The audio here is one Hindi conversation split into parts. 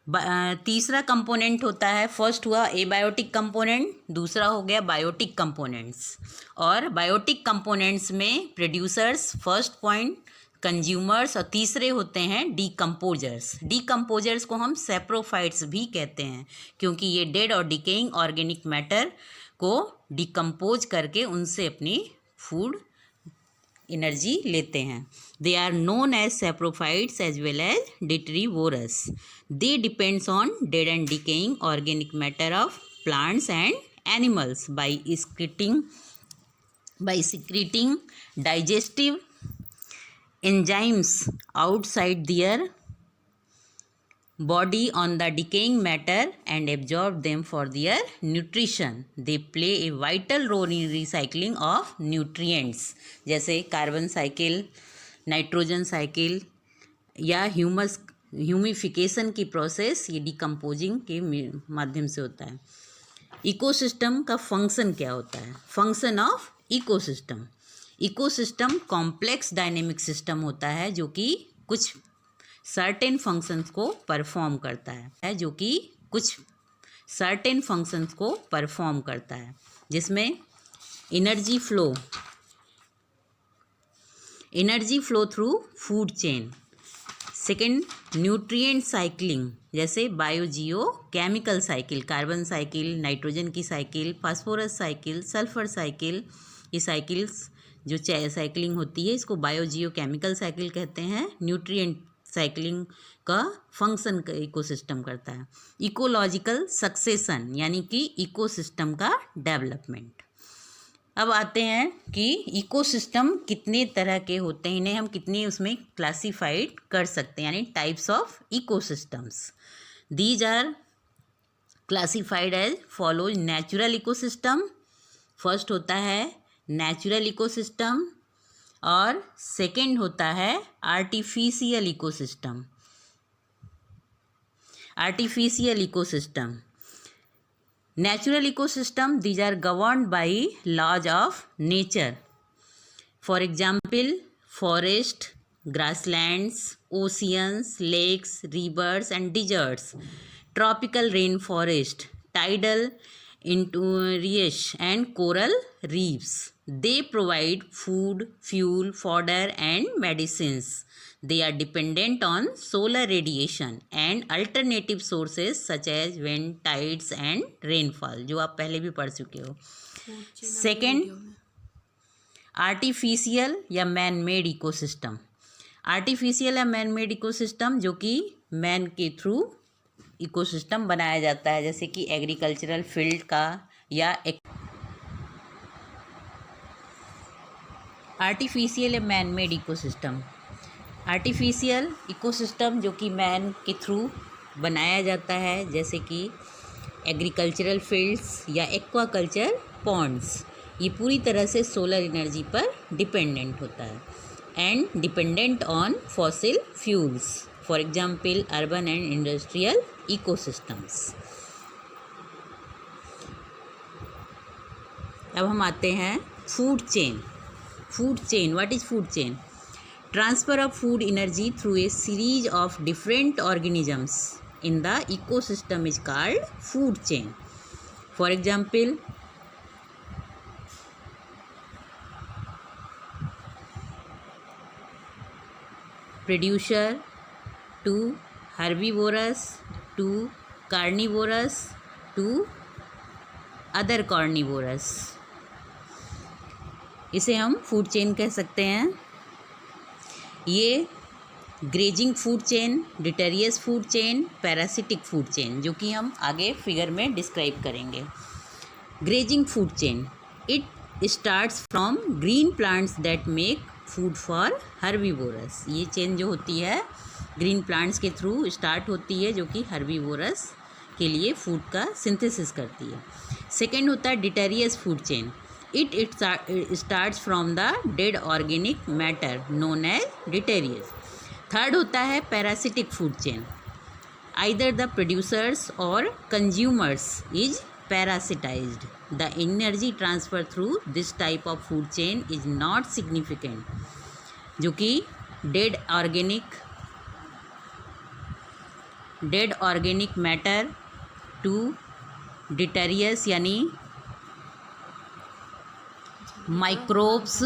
तीसरा कंपोनेंट होता है, फर्स्ट हुआ एबायोटिक कंपोनेंट, दूसरा हो गया बायोटिक कंपोनेंट्स। और बायोटिक कंपोनेंट्स में प्रोड्यूसर्स फर्स्ट पॉइंट, कंज्यूमर्स, और तीसरे होते हैं डीकम्पोजर्स। डीकम्पोजर्स को हम सेप्रोफाइट्स भी कहते हैं क्योंकि ये डेड और डिकेइंग ऑर्गेनिक मैटर को डिकम्पोज करके उनसे अपनी फूड एनर्जी लेते हैं। They are known as saprophytes as well as detritivores. They depends on dead and decaying organic matter of plants and animals by secreting digestive enzymes outside their body on the decaying matter and absorb them for their nutrition. They play a vital role in recycling of nutrients जैसे कार्बन साइकिल, नाइट्रोजन साइकिल या ह्यूमिफिकेशन की प्रोसेस ये डिकम्पोजिंग के माध्यम से होता है। इकोसिस्टम का फंक्शन क्या होता है? Function of ecosystem. Ecosystem complex dynamic system होता है जो कि कुछ सर्टेन फंक्शंस को परफॉर्म करता है जिसमें energy flow through food chain. Second, nutrient cycling जैसे biogeochemical cycle, carbon cycle, nitrogen की cycle, phosphorus cycle, sulphur cycle. ये साइकिल्स जो साइक्लिंग होती है इसको बायोजियो केमिकल साइकिल कहते हैं। न्यूट्रिएंट साइक्लिंग का फंक्शन इकोसिस्टम करता है। इकोलॉजिकल सक्सेशन यानी कि इकोसिस्टम का डेवलपमेंट। अब आते हैं कि इकोसिस्टम कितने तरह के होते हैं, इन्हें हम कितनी उसमें क्लासीफाइड कर सकते हैं, यानी types of ecosystems. These are classified as follows. Natural ecosystem first होता है नेचुरल इकोसिस्टम, और सेकंड होता है artificial ecosystem. Natural ecosystem, these are governed by laws of nature. For example, forest, grasslands, oceans, lakes, rivers and deserts, tropical rainforest, tidal interiors and coral reefs. They provide food, fuel, fodder and medicines. They are dependent on solar radiation and alternative sources such as wind, tides and rainfall, जो आप पहले भी पढ़ चुके हो। सेकेंड, आर्टिफिशियल या मैन मेड इकोसिस्टम। आर्टिफिशियल या मैन मेड इकोसिस्टम जो कि मैन के थ्रू इकोसिस्टम बनाया जाता है, जैसे कि एग्रीकल्चरल फील्ड का या आर्टिफिशियल या man made ecosystem. Artificial ecosystem जो कि मैन के थ्रू बनाया जाता है, जैसे कि एग्रीकल्चरल फील्ड्स या एक्वाकल्चर पॉन्ड्स, ये पूरी तरह से सोलर एनर्जी पर डिपेंडेंट होता है and dependent on fossil fuels. For example urban and industrial ecosystems. अब हम आते हैं food chain. What is food chain? Transfer of food energy through a series of different organisms in the ecosystem is called food chain. For example, producer to herbivorous to carnivorous to other carnivorous, इसे हम फूड चेन कह सकते हैं। ये grazing food chain, detritus food chain, parasitic food chain, जो कि हम आगे फिगर में डिस्क्राइब करेंगे। Grazing food chain, it starts from green plants that make food for herbivores. ये चेन जो होती है ग्रीन प्लांट्स के थ्रू स्टार्ट होती है, जो कि हर्बीवोरस के लिए फूड का सिंथेसिस करती है। सेकेंड होता है detritus food chain, it starts from the dead organic matter known as detritus. Third होता है parasitic food chain, either the producers or consumers is parasitized. The energy transfer through this type of food chain is not significant, जो कि dead organic dead organic matter to detritus यानी microbes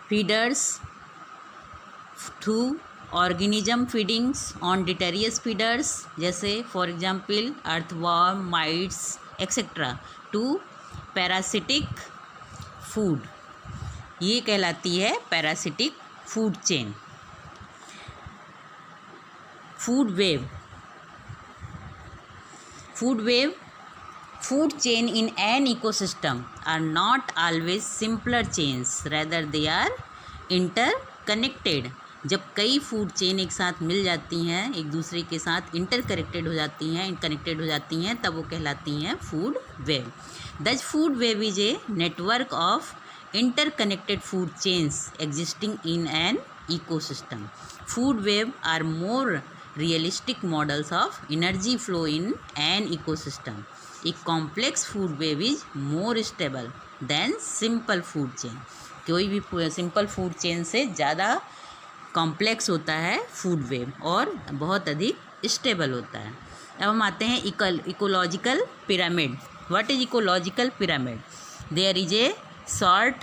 feeders to organism feedings on detritus feeders जैसे for example earthworm mites etcetera to parasitic food, ये कहलाती है parasitic food chain. Food web food chain in an ecosystem are not always simpler chains, rather they are interconnected। जब कई फूड चेन एक साथ मिल जाती हैं, एक दूसरे के साथ इंटरकनेक्टेड हो जाती हैं, कनेक्टेड हो जाती हैं, तब वो कहलाती हैं फूड वेव। दस food web is a network of interconnected food chains existing in an ecosystem. Food wave are more realistic models of energy flow in an ecosystem. A complex food wave is more stable than simple food chain. कोई भी सिंपल फूड चेन से ज़्यादा कॉम्प्लेक्स होता है फूड वेव और बहुत अधिक स्टेबल होता है। अब हम आते हैं ecological pyramid. What is ecological pyramid? There is a short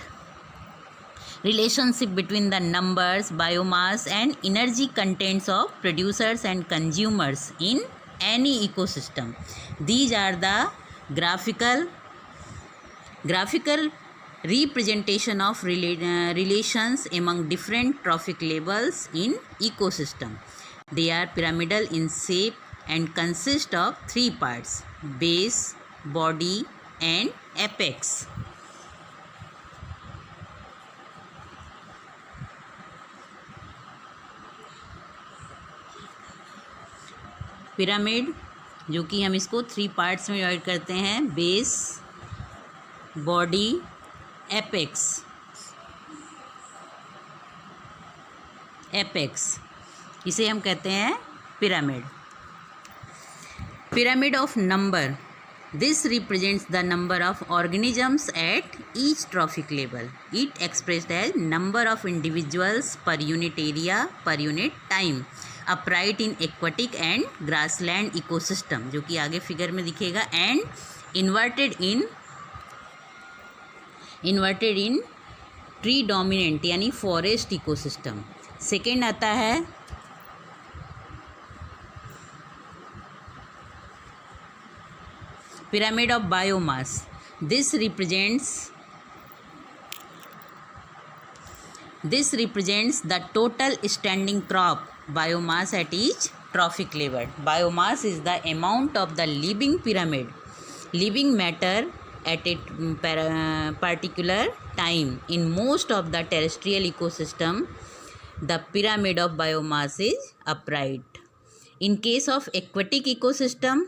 relationship between the numbers, biomass and energy contents of producers and consumers in any ecosystem. These are the graphical representation of relations among different trophic levels in ecosystem. They are pyramidal in shape and consist of three parts: base, body and apex. Pyramid जो कि हम इसको 3 पार्ट्स में डिवाइड करते हैं: बेस, बॉडी, एपेक्स। इसे हम कहते हैं pyramid. Pyramid of number, this represents the number of organisms at each trophic level. It expressed as number of individuals per unit area per unit time upright in aquatic and grassland ecosystem, जो कि आगे फिगर में दिखेगा, and inverted in tree dominant यानी फॉरेस्ट इकोसिस्टम। सेकेंड आता है pyramid of biomass. This represents the total standing crop biomass at each trophic level. Biomass is the amount of the living matter at a particular time. In most of the terrestrial ecosystem, the pyramid of biomass is upright. In case of aquatic ecosystem,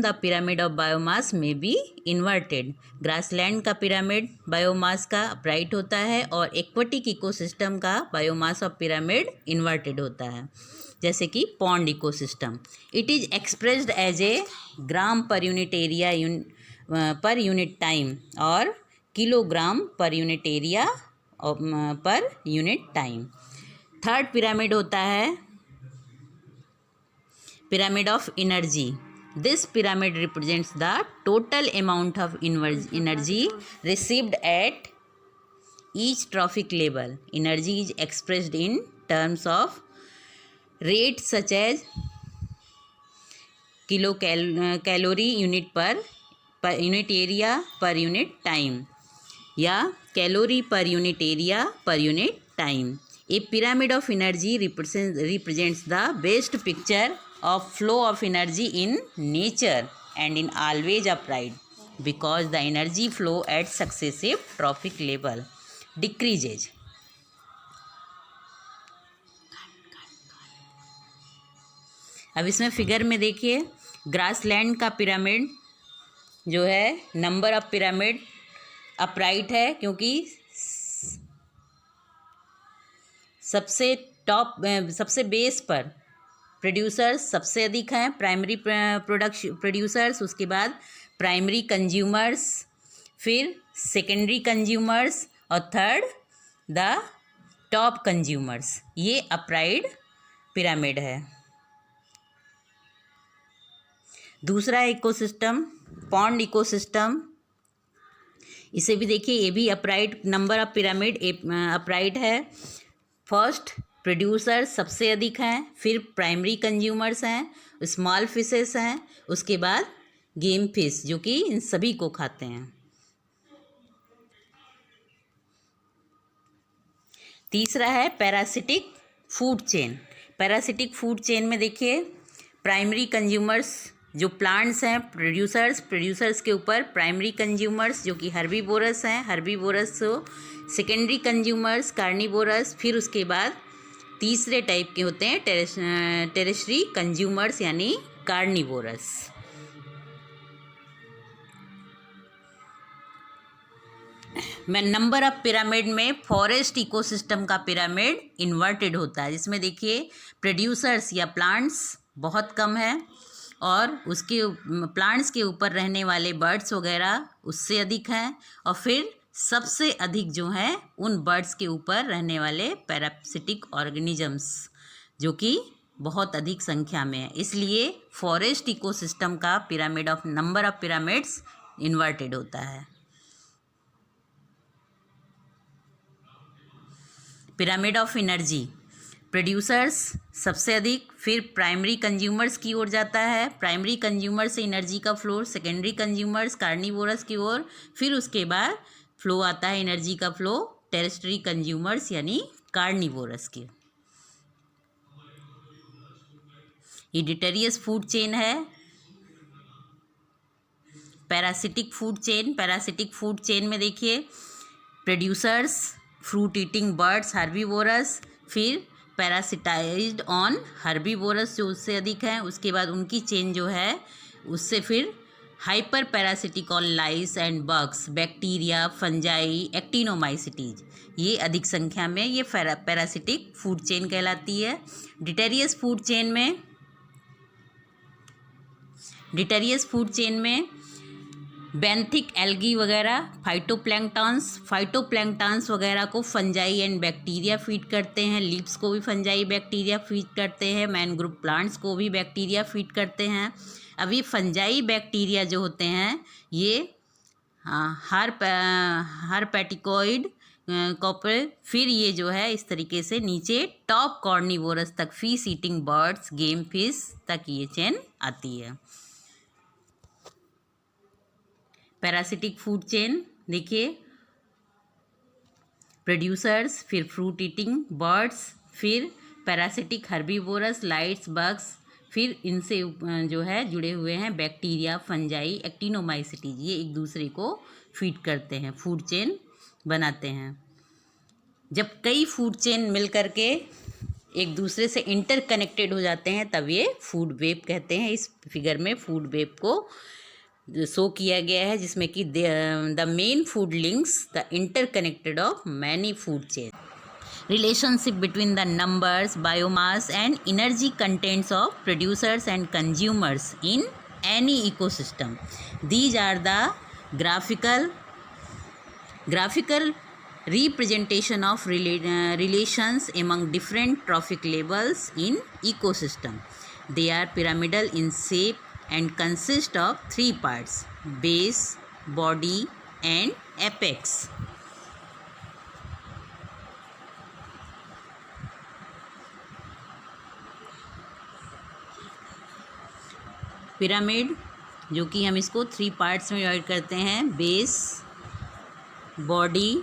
the pyramid of biomass may be inverted. Grassland का पिरामिड बायोमास का अपराइट होता है और एक्वाटिक इकोसिस्टम का बायोमास ऑफ पिरामिड इन्वर्टेड होता है, जैसे कि pond ecosystem. It is expressed as a gram per unit area per unit time और kilogram per unit area per unit time. Third pyramid होता है pyramid of energy. This pyramid represents the total amount of energy received at each trophic level. Energy is expressed in terms of rates such as calorie unit per unit area per unit time या calorie per unit area per unit time. A pyramid of energy represents the best picture of flow of energy in nature and in always upright, because the energy flow at successive trophic level decreases. अब इसमें फिगर में देखिए, ग्रासलैंड का पिरामिड जो है, नंबर ऑफ पिरामिड अपराइट है क्योंकि सबसे बेस पर प्रोड्यूसर्स सबसे अधिक हैं, प्राइमरी प्रोड्यूसर्स, उसके बाद प्राइमरी कंज्यूमर्स, फिर सेकेंडरी कंज्यूमर्स और थर्ड द टॉप कंज्यूमर्स, ये अपराइड पिरामिड है। दूसरा इकोसिस्टम पॉन्ड इकोसिस्टम, इसे भी देखिए, ये भी upright number of pyramid upright है। फर्स्ट प्रोड्यूसर्स सबसे अधिक हैं, फिर प्राइमरी कंज्यूमर्स हैं, स्मॉल फिशेस हैं, उसके बाद गेम फिश जो कि इन सभी को खाते हैं। तीसरा है parasitic food chain. Parasitic food chain में देखिए, प्राइमरी कंज्यूमर्स जो प्लांट्स हैं, प्रोड्यूसर्स के ऊपर प्राइमरी कंज्यूमर्स जो कि हर्बीवोरस हैं, हर्बीवोरस सेकेंडरी कंज्यूमर्स कार्निवोरस, फिर उसके बाद तीसरे टाइप के होते हैं टेरेस्ट्री कंज्यूमर्स यानी कार्निवोरस। मैं नंबर ऑफ पिरामिड में फॉरेस्ट इकोसिस्टम का पिरामिड इन्वर्टेड होता है, जिसमें देखिए प्रोड्यूसर्स या प्लांट्स बहुत कम है और उसके प्लांट्स के ऊपर रहने वाले बर्ड्स वगैरह उससे अधिक हैं, और फिर सबसे अधिक जो हैं उन बर्ड्स के ऊपर रहने वाले पैरासिटिक ऑर्गेनिजम्स जो कि बहुत अधिक संख्या में है। इसलिए फॉरेस्ट इकोसिस्टम का pyramid of number of pyramids inverted होता है। पिरामिड ऑफ एनर्जी, प्रोड्यूसर्स सबसे अधिक, फिर प्राइमरी कंज्यूमर्स की ओर जाता है, प्राइमरी कंज्यूमर से एनर्जी का फ्लो सेकेंडरी कंज्यूमर्स कार्निवोरस की ओर, फिर उसके बाद फ्लो आता है एनर्जी का फ्लो टेरेस्ट्री कंज्यूमर्स यानी कार्निवोरस के। इडिटेरियस फूड चेन है। Parasitic food chain, parasitic food chain में देखिए producers fruit eating birds herbivorous, फिर पैरासिटाइज्ड ऑन हर्बीवोरस जो उससे अधिक है, उसके बाद उनकी चेन जो है उससे फिर hyper parasitic on lice and bugs, bacteria, fungi, actinomycetes, ये अधिक संख्या में ये पैरासिटिक फूड चेन कहलाती है। डिटेरियस फूड चेन में बेंथिक एल्गी वगैरह, फाइटोप्लैंक्टन्स वगैरह को फंजाई एंड बैक्टीरिया फीड करते हैं, लीव्स को भी फंजाई बैक्टीरिया फीड करते हैं, मैनग्रोव प्लांट्स को भी बैक्टीरिया फीड करते हैं। अब ये फंजाई बैक्टीरिया जो होते हैं ये हर पैटिकॉइड कॉपर, फिर ये जो है इस तरीके से नीचे टॉप कॉर्निवोरस तक, fish eating birds, game fish तक ये चेन आती है। पैरासिटिक फूड चेन देखिए, प्रोड्यूसर्स, फिर फ्रूट ईटिंग बर्ड्स, फिर पैरासिटिक हर्बीवोरस लाइट्स बग्स, फिर इनसे जो है जुड़े हुए हैं बैक्टीरिया, फंजाई, एक्टिनोमाइसिटीज, ये एक दूसरे को फीड करते हैं, फूड चेन बनाते हैं। जब कई फूड चेन मिल करके एक दूसरे से इंटरकनेक्टेड हो जाते हैं तब ये फूड वेब कहते हैं। इस फिगर में फूड वेब को शो किया गया है, जिसमें कि the main food links the interconnected of many food chain, relationship between the numbers, biomass and energy contents of producers and consumers in any ecosystem. These are the graphical representation of relations among different trophic levels in ecosystem. They are pyramidal in shape and consist of three parts: base, body and apex. Pyramid जो कि हम इसको 3 पार्ट्स में डिवाइड करते हैं: बेस, बॉडी,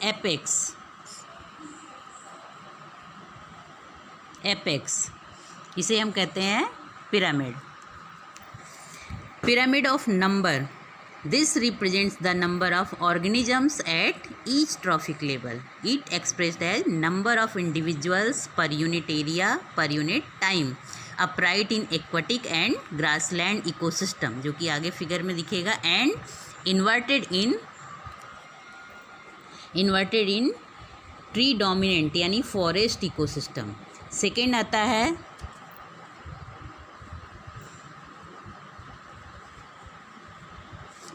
एपेक्स। इसे हम कहते हैं pyramid. Pyramid of number, this represents the number of organisms at each trophic level. It expressed as number of individuals per unit area per unit time upright in aquatic and grassland ecosystem, जो कि आगे फिगर में दिखेगा, and inverted in tree dominant यानी फॉरेस्ट इकोसिस्टम. सेकेंड आता है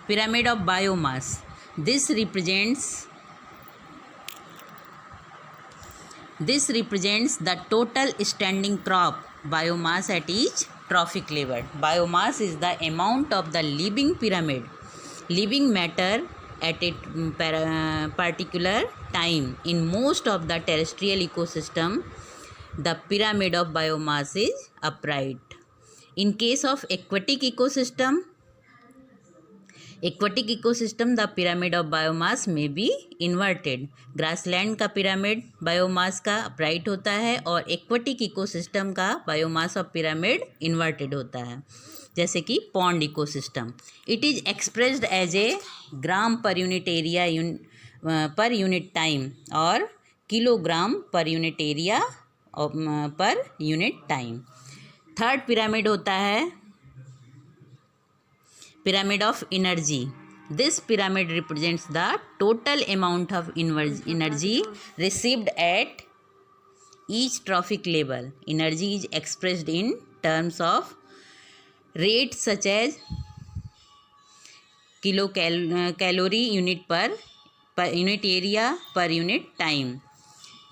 pyramid of biomass. This represents This represents the total standing crop biomass at each trophic level. Biomass is the amount of the living matter at a particular time. In most of the terrestrial ecosystem, the pyramid of biomass is upright. In case of aquatic ecosystem, the pyramid of biomass may be inverted. Grassland का पिरामिड बायोमास का अपराइट होता है और एक्वाटिक इकोसिस्टम का बायोमास ऑफ पिरामिड इन्वर्टेड होता है, जैसे कि pond ecosystem. It is expressed as a gram per unit area per unit time और kilogram per unit area per unit time. Third pyramid होता है pyramid of energy. This pyramid represents the total amount of energy received at each trophic level. Energy is expressed in terms of rates such as calorie unit per unit area per unit time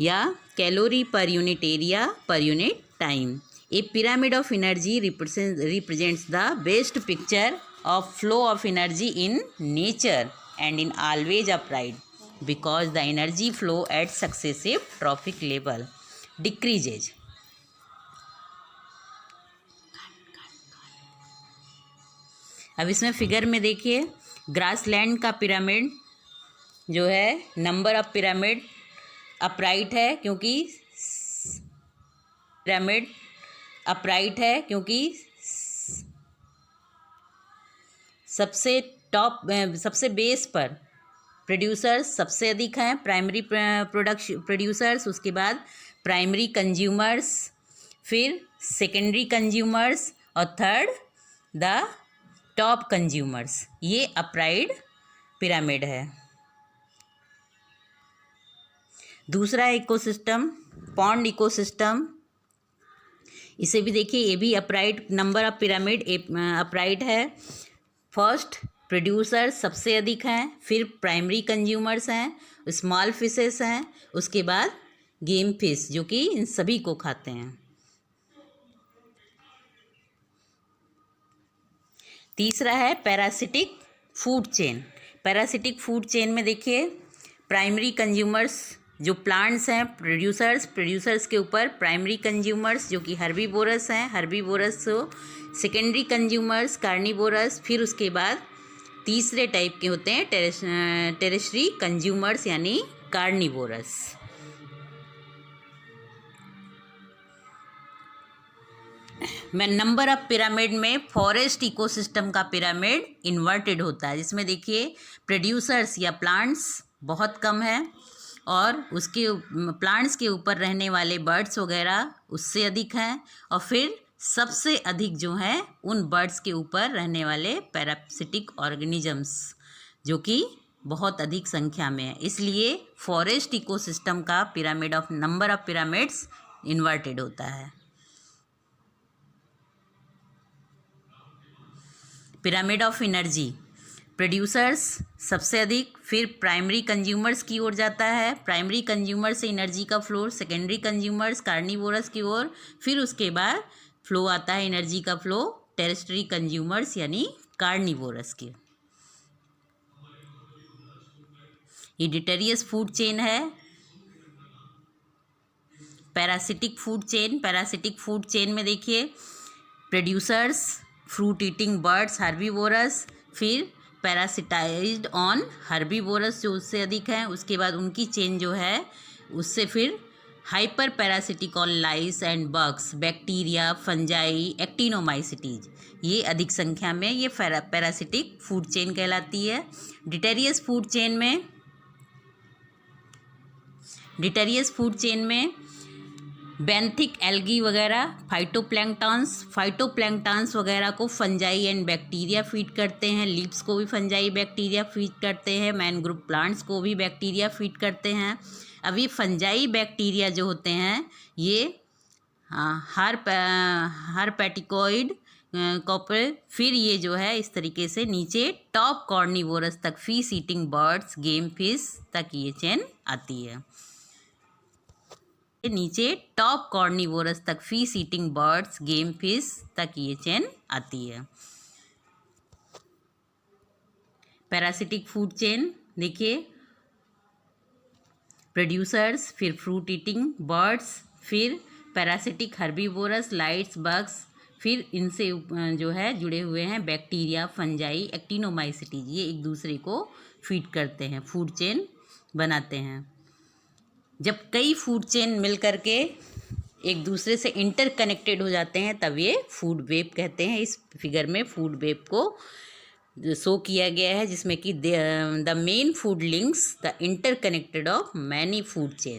या calorie per unit area per unit time. A pyramid of energy represents the best picture of flow of energy in nature and in always upright, because the energy flow at successive trophic level decreases. अब इसमें फिगर में देखिए, ग्रासलैंड का पिरामिड जो है, नंबर ऑफ पिरामिड अपराइट है क्योंकि पिरामिड अपराइट है क्योंकि सबसे बेस पर प्रोड्यूसर्स सबसे अधिक हैं, प्राइमरी प्रोड्यूसर्स, उसके बाद प्राइमरी कंज्यूमर्स, फिर सेकेंडरी कंज्यूमर्स और थर्ड द टॉप कंज्यूमर्स. ये अपराइट पिरामिड है. दूसरा इकोसिस्टम पॉन्ड इकोसिस्टम, इसे भी देखिए, ये भी upright, number of pyramid upright है. फर्स्ट प्रोड्यूसर्स सबसे अधिक हैं, फिर प्राइमरी कंज्यूमर्स हैं, स्मॉल फिशेस हैं, उसके बाद गेम फिश जो कि इन सभी को खाते हैं. तीसरा है parasitic food chain. Parasitic food chain में देखिए, प्राइमरी कंज्यूमर्स जो प्लांट्स हैं, प्रोड्यूसर्स के ऊपर प्राइमरी कंज्यूमर्स जो कि हर्बीवोरस हैं, हर्बीवोरस सेकेंडरी कंज्यूमर्स कार्निवोरस, फिर उसके बाद तीसरे टाइप के होते हैं टेरेस्ट्री कंज्यूमर्स यानी कार्निवोरस. मैं नंबर ऑफ पिरामिड में फॉरेस्ट इकोसिस्टम का पिरामिड इन्वर्टेड होता है, जिसमें देखिए प्रोड्यूसर्स या प्लांट्स बहुत कम है और उसके प्लांट्स के ऊपर रहने वाले बर्ड्स वगैरह उससे अधिक हैं, और फिर सबसे अधिक जो हैं उन बर्ड्स के ऊपर रहने वाले पैरासिटिक ऑर्गेनिजम्स जो कि बहुत अधिक संख्या में है. इसलिए फॉरेस्ट इकोसिस्टम का pyramid of number of pyramids inverted होता है. पिरामिड ऑफ एनर्जी, प्रोड्यूसर्स सबसे अधिक, फिर प्राइमरी कंज्यूमर्स की ओर जाता है, प्राइमरी कंज्यूमर से एनर्जी का फ्लो सेकेंडरी कंज्यूमर्स कार्निवोरस की ओर, फिर उसके बाद फ्लो आता है एनर्जी का फ्लो टेरेस्ट्री कंज्यूमर्स यानी कार्निवोरस की. ये डिटेरियस फूड चेन है. पैरासिटिक फूड चेन में देखिए, producers fruit eating birds herbivorous, फिर पैरासिटाइज्ड ऑन हर्बीवोरस जो उससे अधिक हैं, उसके बाद उनकी चेन जो है उससे फिर hyper parasitic on lice and bugs, bacteria, fungi, actinomycetes, ये अधिक संख्या में ये पैरासिटिक फूड चेन कहलाती है. डिटेरियस फूड चेन में बेंथिक एल्गी वगैरह, फाइटोप्लैंक्टन्स वगैरह को फंजाई एंड बैक्टीरिया फीड करते हैं. लीव्स को भी फंजाई बैक्टीरिया फीड करते हैं. मैनग्रोव प्लांट्स को भी बैक्टीरिया फीड करते हैं. अब ये फंजाई बैक्टीरिया जो होते हैं ये हार्पेटिकोइड कॉपर, फिर ये जो है इस तरीके से नीचे टॉप कॉर्निवोरस तक, fish eating birds, game fish तक ये चेन आती है. नीचे टॉप कॉर्निवोरस तक fish eating birds, game fish तक ये चेन आती है। पैरासिटिक फूड चेन देखिए, प्रोड्यूसर्स, फिर फ्रूट ईटिंग बर्ड्स, फिर पैरासिटिक हर्बीवोरस, लाइट्स, बग्स, फिर इनसे जो है जुड़े हुए हैं बैक्टीरिया, फंजाई, एक्टिनोमाइसिटीज, ये एक दूसरे को फीड करते हैं, फूड चेन बनाते हैं। जब कई फूड चेन मिल करके एक दूसरे से इंटरकनेक्टेड हो जाते हैं तब ये फूड वेब कहते हैं। इस फिगर में फूड वेब को शो किया गया है जिसमें कि the main food links the interconnected of many food chain.